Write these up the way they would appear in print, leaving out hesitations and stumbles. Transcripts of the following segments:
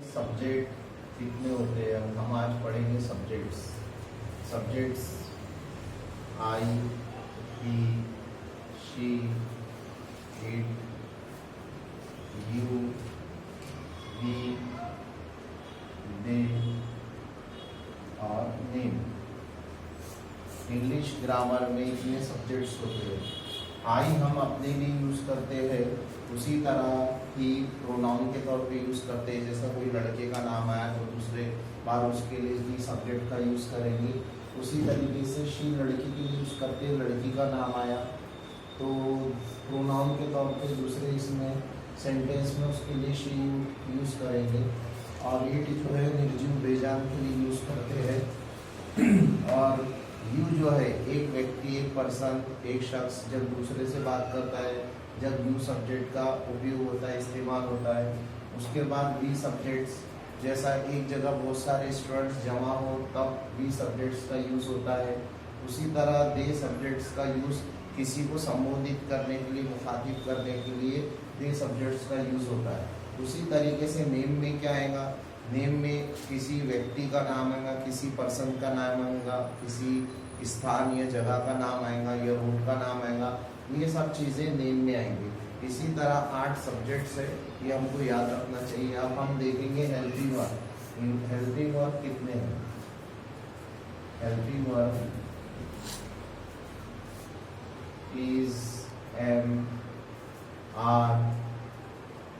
Subject कितने होते हैं हम आज पढ़ेंगे। Subjects subjects I, he, she, it, you, we, they और नेम। इंग्लिश ग्रामर में इतने सब्जेक्ट्स होते हैं। आई हम अपने लिए यूज़ करते हैं, उसी तरह ही प्रोनाउन के तौर पे यूज़ करते हैं। जैसा कोई लड़के का नाम आया तो दूसरे बार उसके लिए ही सब्जेक्ट का यूज़ करेंगे। उसी तरीके से शी लड़की के लिए यूज़ करते हैं, लड़की का नाम आया तो प्रोनाउन के तौर पे दूसरे इसमें सेंटेंस में उसके लिए शी यूज़ करेंगे। और इट जो है निर्जीव बेजान के लिए यूज़ करते हैं। और यू जो है एक व्यक्ति, एक पर्सन, एक शख्स जब दूसरे से बात करता है, जब यू सब्जेक्ट का उपयोग होता है, इस्तेमाल होता है। उसके बाद वी सब्जेक्ट्स, जैसा एक जगह बहुत सारे स्टूडेंट्स जमा हो तब वी सब्जेक्ट्स का यूज़ होता है। उसी तरह दे सब्जेक्ट्स का यूज़ किसी को संबोधित करने के लिए, मुखातिब करने के लिए दे सब्जेक्ट्स का यूज़ होता है। उसी तरीके से नेम में क्या आएगा, नेम में किसी व्यक्ति का नाम आएगा, किसी पर्सन का नाम आएगा, किसी स्थान या जगह का नाम आएगा या रोड का नाम आएगा। ये सब चीज़ें नेम में आएंगी। इसी तरह 8 सब्जेक्ट्स है, ये हमको याद रखना चाहिए। अब हम देखेंगे हेल्पिंग वर्ब। हेल्पिंग वर्ब कितने हैं? Helping verb is, am, are,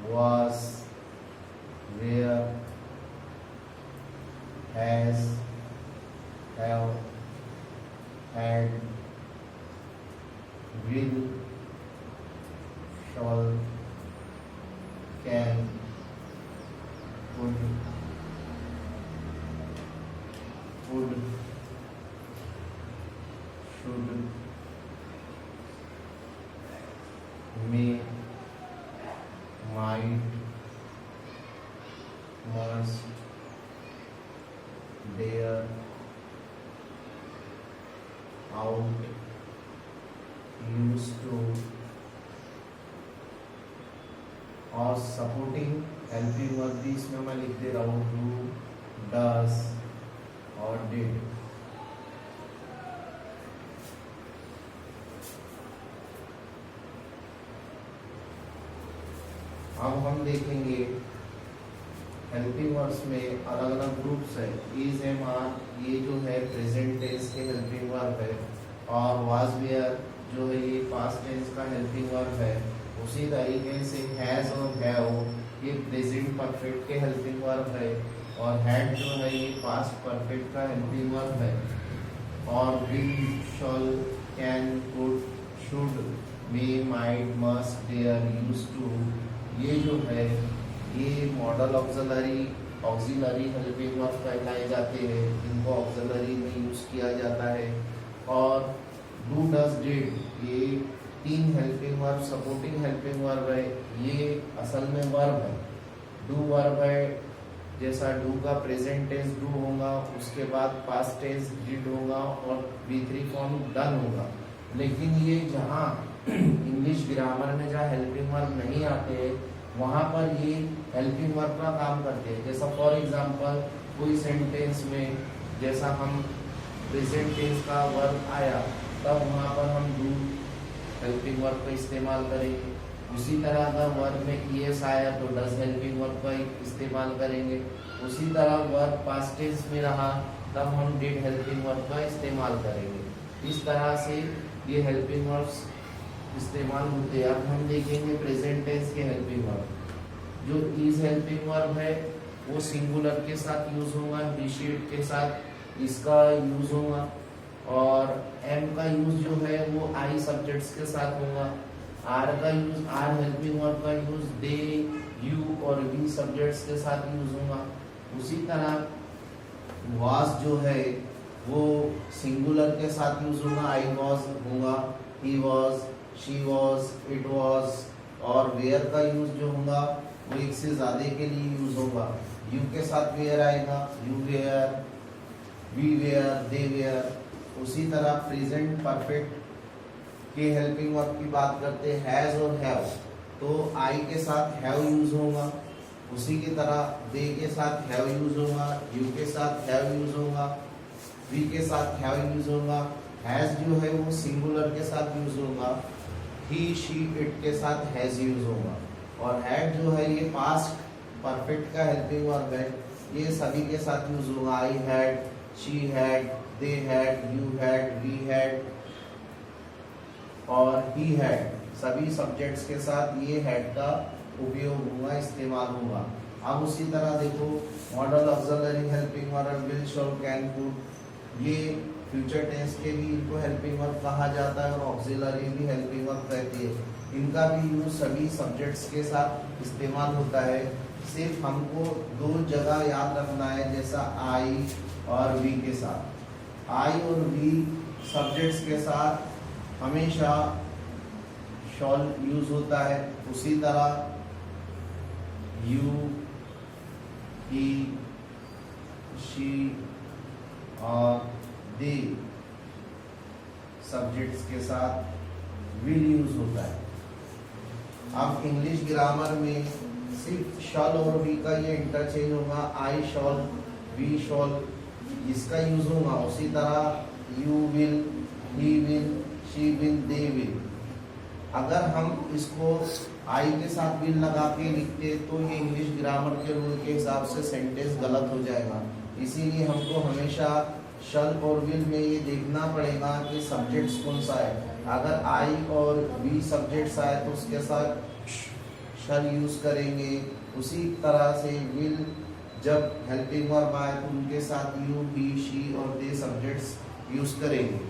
was, where, has, have, had, will, shall, can, would, should, may, might, must, dare, out, used to। और सपोर्टिंग हेल्पिंग वर्ब भी इसमें मैं लिख दे रहा हूँ, डू, डज और डिड। अब हम देखेंगे हेल्पिंग वर्ब्स में अलग अलग ग्रुप्स है। इज, एम, आर ये जो है प्रेजेंट टेंस के हेल्पिंग वर्ब है, और वाज, वेयर जो है ये पास्ट टेंस का हेल्पिंग वर्ब है। उसी तरीके से हैज और हैव ये प्रेजेंट परफेक्ट के हेल्पिंग वर्ब है, और हैड जो है ये पास्ट परफेक्ट का हेल्पिंग वर्ब है। और will, shall, can, could, should, may, might, must, dare, used to ये जो है ये मॉडल ऑक्सिलरी हेल्पिंग वर्ब कहलाए जाते हैं। इनको ऑक्सिलरी में यूज किया जाता है। और डू, डज, डिड ये 3 helping verb supporting helping verb है। ये असल में वर्ब है, डू वर्ब है। जैसा डू का प्रेजेंट टेंस डू होगा, उसके बाद पास्ट टेंस डिड होगा और V3 फॉर्म डन होगा। लेकिन ये जहाँ इंग्लिश ग्रामर में जहाँ हेल्पिंग वर्ब नहीं आते हैं वहाँ पर ये हेल्पिंग वर्ब का काम करते हैं। जैसा फॉर एग्जांपल कोई सेंटेंस में जैसा हम प्रेजेंट टेंस का वर्ब आया तब वहाँ पर हम डू हेल्पिंग वर्ब का इस्तेमाल करेंगे। उसी तरह अगर वर्ब में ईएस आया तो डज हेल्पिंग वर्ब का इस्तेमाल करेंगे। उसी तरह वर्ब पास्ट टेंस में रहा तब हम डिड हेल्पिंग वर्ब का इस्तेमाल करेंगे। इस तरह से ये हेल्पिंग वर्ब्स इस्तेमाल होते हैं। अब हम देखेंगे प्रेजेंट टेंस के हेल्पिंग वर्ब। जो इज हेल्पिंग वर्ब है वो सिंगुलर के साथ यूज होगा, डिशिट के साथ इसका यूज होगा। और एम का यूज जो है वो आई सब्जेक्ट्स के साथ होगा। आर का यूज, आर हेल्पिंग वर्ब का यूज दे, यू और वी सब्जेक्ट्स के साथ यूज होगा। उसी तरह वाज जो है वो सिंगुलर के साथ यूज होगा, आई वाज होगा, he was, she was, it was. और वेयर का यूज जो होगा वो एक से ज्यादा के लिए यूज होगा। यू के साथ वेयर आएगा, you were, we were, they were. उसी तरह प्रेजेंट परफेक्ट के हेल्पिंग वर्ब की बात करते हैं, हैज और हैव, तो आई के साथ हैव यूज होगा उसी की तरह दे के साथ हैव यूज होगा, यू के साथ हैव यूज होगा, वी के साथ हैव यूज होगा, हैज जो है वो सिंगुलर के साथ यूज होगा, ही शी इट के साथ हैज यूज होगा, और हैड जो है ये पास्ट परफेक्ट का हेल्पिंग वर्ब है, ये सभी के साथ यूज होगा। I had, she had, they had, you had, we had और ही हैड, सभी सब्जेक्ट्स के साथ ये हैड का उपयोग होगा, इस्तेमाल होगा। अब उसी तरह देखो modal auxiliary helping verb will, shall, can, could, ये फ्यूचर टेंस के भी इनको हेल्पिंग वर्ब कहा जाता है और ऑक्सिलरी भी हेल्पिंग वर्ब कहती है। इनका भी यूज सभी सब्जेक्ट्स के साथ इस्तेमाल होता है। सिर्फ हमको दो जगह याद रखना है, जैसा आई और वी के साथ। आई और वी सब्जेक्ट्स के साथ हमेशा शॉल यूज होता है। उसी तरह यू, ही, शी और दे सब्जेक्ट्स के साथ विल यूज होता है। अब इंग्लिश ग्रामर में सिर्फ शॉल और वी का ये इंटरचेंज होगा, आई शॉल, वी शॉल, इसका यूज होगा। उसी तरह you will, he will, she will, they will. अगर हम इसको आई के साथ विल लगा के लिखते तो ये इंग्लिश ग्रामर के रूल के हिसाब से सेंटेंस गलत हो जाएगा। इसीलिए हमको हमेशा शल और विल में ये देखना पड़ेगा कि सब्जेक्ट्स कौन सा है। अगर आई और वी सब्जेक्ट्स आए तो उसके साथ शल यूज करेंगे। उसी तरह से विल जब हेल्पिंग वर्ब आए तो उनके साथ यू, ही, शी और दे सब्जेक्ट्स यूज करेंगे।